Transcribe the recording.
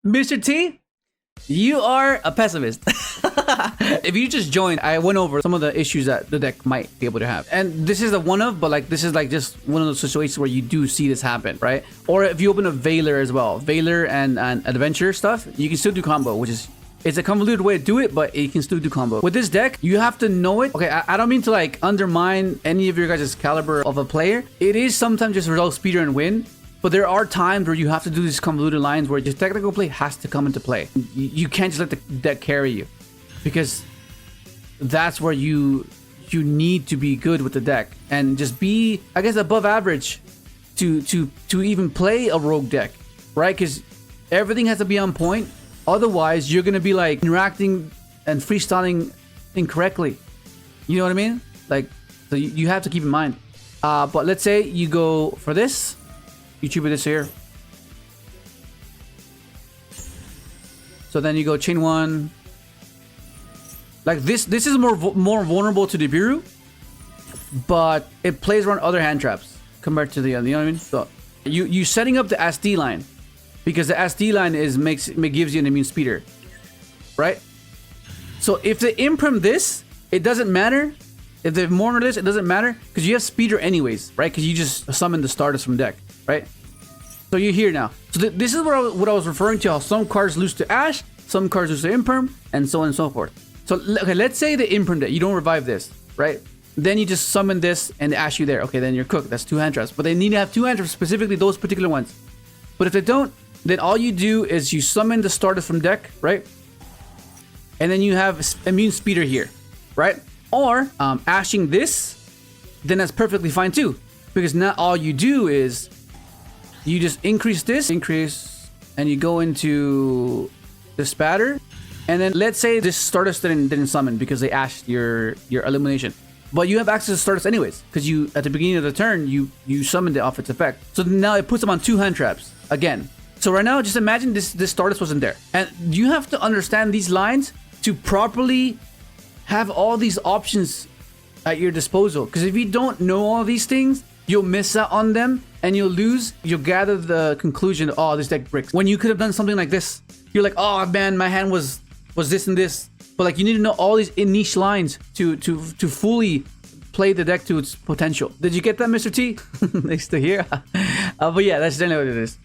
Mr. T, you are a pessimist. If you just joined, I went over some of the issues that the deck might be able to have. And this is a one of, but like this is like just one of those situations where you do see this happen, right? Or if you open a Veiler as well, Veiler and Adventure stuff, you can still do combo, which is, it's a convoluted way to do it, but you can still do combo. With this deck, you have to know it. Okay, I don't mean to like undermine any of your guys' caliber of a player. It is sometimes just result speeder and win. But there are times where you have to do these convoluted lines where your technical play has to come into play. You can't just let the deck carry you, because that's where you need to be good with the deck and just be, I guess, above average to even play a rogue deck, right? Because everything has to be on point. Otherwise, you're gonna be like interacting and freestyling incorrectly. You know what I mean? Like, so you have to keep in mind. But let's say you go for this. You cheaper this here. So then you go chain one. Like this is more vulnerable to the Biru, but it plays around other hand traps compared to the other. You know what I mean? So you setting up the SD line, because the SD line gives you an immune speeder, right? So if they imprint this, it doesn't matter. If they mourner this, it doesn't matter, because you have speeder anyways, right? Because you just summon the Stardust from deck, right? So you're here now. So this is what I was referring to, how some cards lose to Ash, some cards lose to Imperm, and so on and so forth. So okay, let's say they Imperm it. You don't revive this, right? Then you just summon this and they Ash you there. Okay, then you're cooked. That's 2 hand traps. But they need to have 2 hand traps, specifically those particular ones. But if they don't, then all you do is you summon the Stardust from deck, right? And then you have immune speeder here, right? Or ashing this, then that's perfectly fine too, because now all you do is you just increase this, and you go into the spatter, and then let's say this Stardust didn't summon because they ashed your elimination, but you have access to Stardust anyways, because you at the beginning of the turn you summoned it off its effect. So now it puts them on 2 hand traps again. So right now, just imagine this Stardust wasn't there, and you have to understand these lines to properly have all these options at your disposal. Because if you don't know all these things, you'll miss out on them and you'll lose. You'll gather the conclusion, oh, this deck bricks, when you could have done something like this. You're like, oh man, my hand was this and this. But like, you need to know all these niche lines to fully play the deck to its potential. Did you get that, Mr. T? Nice to hear. But yeah, that's generally what it is.